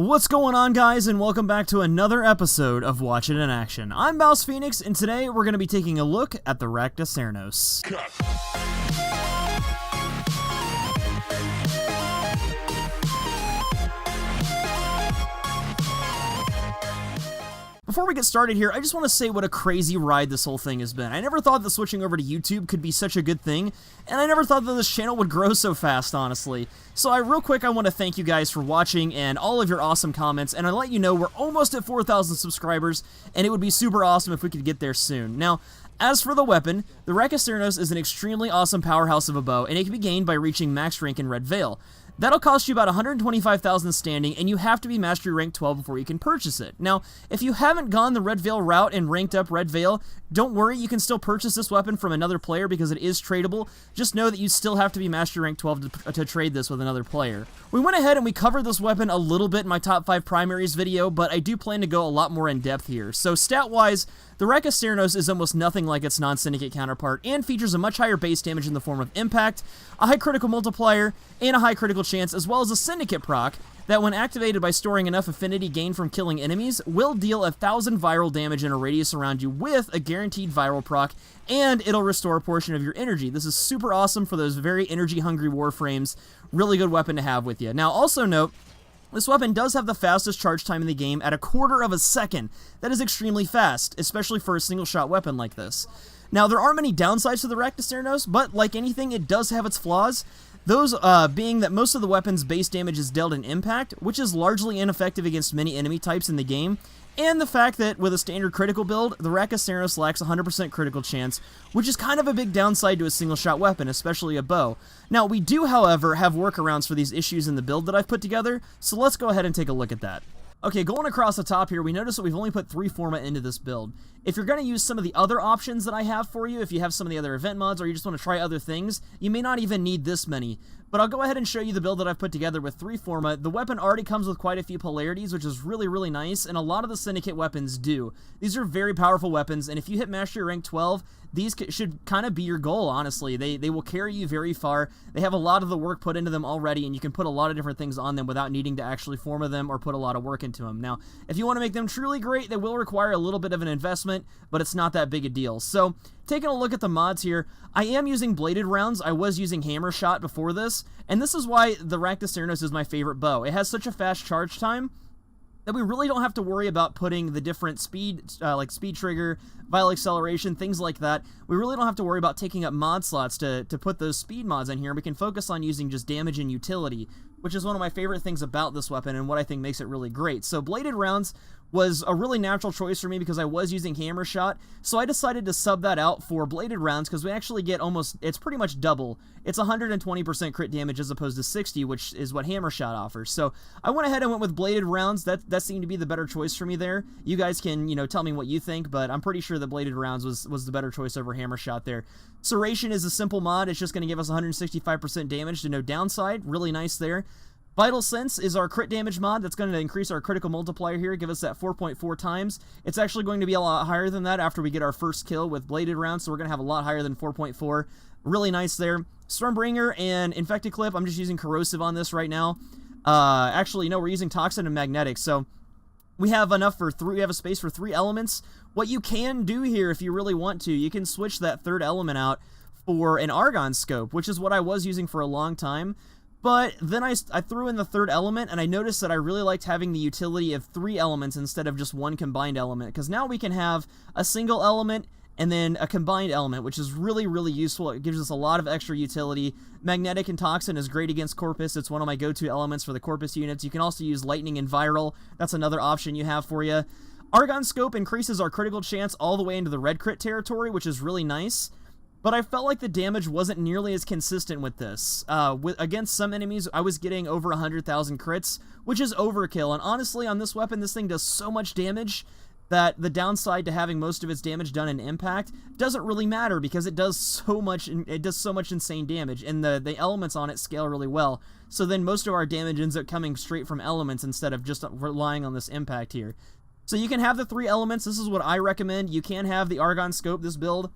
What's going on, guys, and welcome back to another episode of Watch It in Action. I'm Mouse Phoenix, and today we're going to be taking a look at the Rakta Cernos. Before we get started here, I just want to say what a crazy ride this whole thing has been. I never thought that switching over to YouTube could be such a good thing, and I never thought that this channel would grow so fast, honestly. So real quick, I want to thank you guys for watching and all of your awesome comments, and I let you know we're almost at 4,000 subscribers, and it would be super awesome if we could get there soon. Now, as for the weapon, the Rakta Cernos is an extremely awesome powerhouse of a bow, and it can be gained by reaching max rank in Red Veil. That'll cost you about 125,000 standing, and you have to be Mastery Rank 12 before you can purchase it. Now, if you haven't gone the Red Veil route and ranked up Red Veil, don't worry, you can still purchase this weapon from another player because it is tradable. Just know that you still have to be Mastery Rank 12 to trade this with another player. We went ahead and we covered this weapon a little bit in my top 5 primaries video, but I do plan to go a lot more in depth here. So stat-wise, the Rakta Cernos is almost nothing like its non-syndicate counterpart and features a much higher base damage in the form of impact, a high critical multiplier, and a high critical chance, as well as a syndicate proc that, when activated by storing enough affinity gained from killing enemies, will deal 1,000 viral damage in a radius around you with a guaranteed viral proc, and it'll restore a portion of your energy. This is super awesome for those very energy-hungry warframes. Really good weapon to have with you. Now, also note, this weapon does have the fastest charge time in the game at 1/4 of a second. That is extremely fast, especially for a single-shot weapon like this. Now, there are many downsides to the Rakta Cernos, but like anything, it does have its flaws. Those being that most of the weapon's base damage is dealt in impact, which is largely ineffective against many enemy types in the game, and the fact that with a standard critical build, the Rakta Cernos lacks 100% critical chance, which is kind of a big downside to a single-shot weapon, especially a bow. Now, we do, however, have workarounds for these issues in the build that I've put together, so let's go ahead and take a look at that. Okay, going across the top here, we notice that we've only put 3 forma into this build. If you're going to use some of the other options that I have for you, if you have some of the other event mods or you just want to try other things, you may not even need this many. But I'll go ahead and show you the build that I've put together with 3 forma. The weapon already comes with quite a few polarities, which is really, really nice, and a lot of the syndicate weapons do. These are very powerful weapons, and if you hit Mastery Rank 12, these should kind of be your goal, honestly. They will carry you very far. They have a lot of the work put into them already, and you can put a lot of different things on them without needing to actually forma them or put a lot of work into them. Now, if you want to make them truly great, they will require a little bit of an investment, but it's not that big a deal. So, taking a look at the mods here, I am using bladed rounds. I was using hammer shot before this, and this is why the Rakta Cernos is my favorite bow. It has such a fast charge time that we really don't have to worry about putting the different speed, like speed trigger, vial acceleration, things like that. We really don't have to worry about taking up mod slots to put those speed mods in here. We can focus on using just damage and utility, which is one of my favorite things about this weapon and what I think makes it really great. So bladed rounds was a really natural choice for me because I was using hammer shot, so I decided to sub that out for bladed rounds because we actually get almost, it's pretty much double. It's 120% crit damage as opposed to 60, which is what hammer shot offers. So I went ahead and went with bladed rounds. That seemed to be the better choice for me there. You guys can, tell me what you think, but I'm pretty sure that bladed rounds was the better choice over hammer shot there. Serration is a simple mod. It's just going to give us 165% damage to no downside. Really nice there. Vital Sense is our crit damage mod that's going to increase our critical multiplier here, give us that 4.4 times. It's actually going to be a lot higher than that after we get our first kill with bladed rounds, so we're going to have a lot higher than 4.4. Really nice there. Stormbringer and Infected Clip, I'm just using corrosive on this right now. Actually, no, we're using Toxin and Magnetic, so we have enough for we have a space for 3 elements. What you can do here, if you really want to, you can switch that 3rd element out for an Argon Scope, which is what I was using for a long time. But then I threw in the 3rd element, and I noticed that I really liked having the utility of 3 elements instead of just 1 combined element, because now we can have a single element and then a combined element, which is really, really useful. It gives us a lot of extra utility. Magnetic and Toxin is great against Corpus. It's one of my go-to elements for the Corpus units. You can also use Lightning and Viral. That's another option you have for you. Argon Scope increases our critical chance all the way into the red crit territory, which is really nice. But I felt like the damage wasn't nearly as consistent with this. Against some enemies, I was getting over 100,000 crits, which is overkill. And honestly, on this weapon, this thing does so much damage that the downside to having most of its damage done in impact doesn't really matter because it does so much insane damage, and the elements on it scale really well. So then most of our damage ends up coming straight from elements instead of just relying on this impact here. So you can have the 3 elements. This is what I recommend. You can have the Argon Scope. This build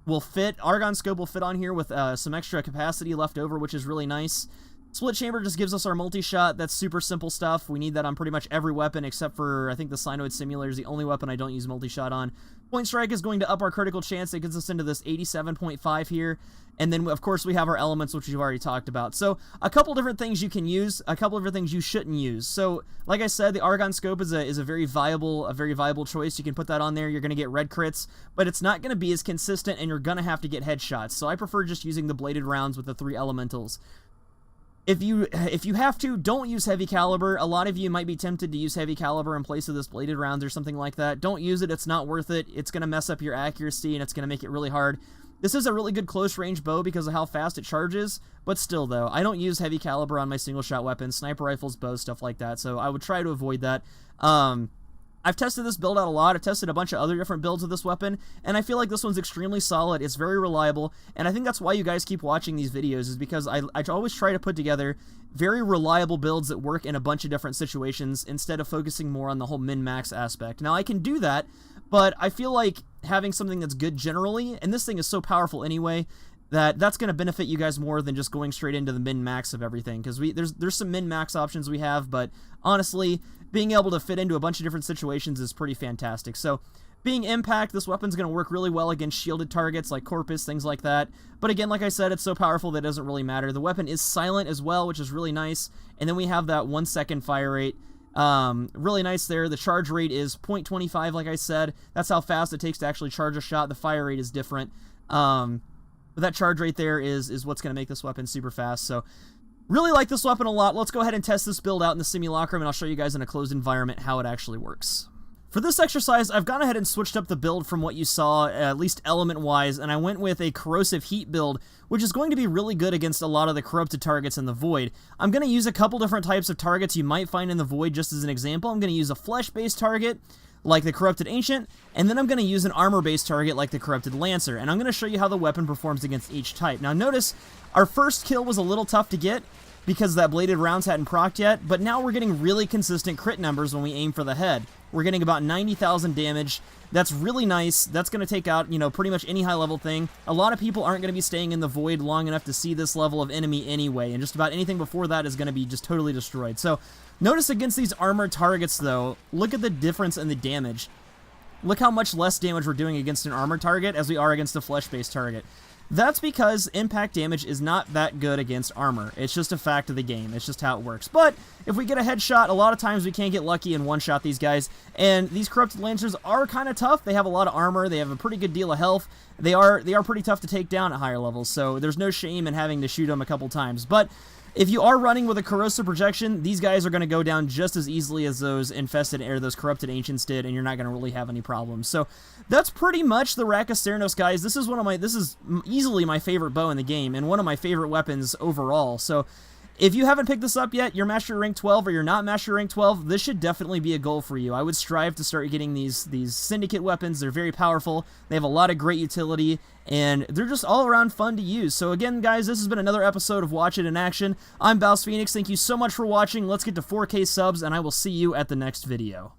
will fit. Argon Scope will fit on here with some extra capacity left over, which is really nice. Split chamber just gives us our multi-shot. That's super simple stuff. We need that on pretty much every weapon except for, I think, the Cyanoid Simulator is the only weapon I don't use multi-shot on. Point strike is going to up our critical chance. It gets us into this 87.5 here. And then, of course, we have our elements, which we've already talked about. So, a couple different things you can use, a couple different things you shouldn't use. So, like I said, the Argon Scope is a very viable choice. You can put that on there. You're going to get red crits, but it's not going to be as consistent, and you're going to have to get headshots. So, I prefer just using the bladed rounds with the 3 elementals. If you have to, don't use heavy caliber. A lot of you might be tempted to use heavy caliber in place of this bladed rounds or something like that. Don't use it. It's not worth it. It's going to mess up your accuracy, and it's going to make it really hard. This is a really good close-range bow because of how fast it charges, but still, though, I don't use heavy caliber on my single-shot weapons, sniper rifles, bows, stuff like that, so I would try to avoid that. I've tested this build out a lot. I've tested a bunch of other different builds of this weapon, and I feel like this one's extremely solid. It's very reliable, and I think that's why you guys keep watching these videos, is because I always try to put together very reliable builds that work in a bunch of different situations instead of focusing more on the whole min-max aspect. Now, I can do that, but I feel like having something that's good generally, and this thing is so powerful anyway, that's going to benefit you guys more than just going straight into the min-max of everything, because there's some min-max options we have, but honestly, being able to fit into a bunch of different situations is pretty fantastic. So, being impact, this weapon's going to work really well against shielded targets like Corpus, things like that. But again, like I said, it's so powerful that it doesn't really matter. The weapon is silent as well, which is really nice, and then we have that 1-second fire rate. Really nice there. The charge rate is 0.25, like I said. That's how fast it takes to actually charge a shot. The fire rate is different. But that charge rate there is what's going to make this weapon super fast. So, really like this weapon a lot. Let's go ahead and test this build out in the simulacrum, and I'll show you guys in a closed environment how it actually works. For this exercise, I've gone ahead and switched up the build from what you saw, at least element-wise, and I went with a corrosive heat build, which is going to be really good against a lot of the corrupted targets in the Void. I'm going to use a couple different types of targets you might find in the Void, just as an example. I'm going to use a flesh-based target, like the Corrupted Ancient, and then I'm going to use an armor-based target like the Corrupted Lancer, and I'm going to show you how the weapon performs against each type. Now notice, our first kill was a little tough to get, because that bladed rounds hadn't procced yet, but now we're getting really consistent crit numbers when we aim for the head. We're getting about 90,000 damage. That's really nice. That's going to take out, pretty much any high-level thing. A lot of people aren't going to be staying in the Void long enough to see this level of enemy anyway, and just about anything before that is going to be just totally destroyed. So, notice against these armored targets, though, look at the difference in the damage. Look how much less damage we're doing against an armored target as we are against a flesh-based target. That's because impact damage is not that good against armor. It's just a fact of the game. It's just how it works. But if we get a headshot, a lot of times we can't get lucky and one-shot these guys. And these Corrupted Lancers are kind of tough. They have a lot of armor. They have a pretty good deal of health. They are pretty tough to take down at higher levels, so there's no shame in having to shoot them a couple times. But if you are running with a corrosive projection, these guys are going to go down just as easily as those infested or those corrupted ancients did, and you're not going to really have any problems. So that's pretty much the Rakta Cernos, guys. This is easily my favorite bow in the game and one of my favorite weapons overall. So if you haven't picked this up yet, you're Master Rank 12 or you're not Master Rank 12, this should definitely be a goal for you. I would strive to start getting these Syndicate weapons. They're very powerful. They have a lot of great utility, and they're just all around fun to use. So again, guys, this has been another episode of Watch It in Action. I'm Phoenix. Thank you so much for watching. Let's get to 4K subs, and I will see you at the next video.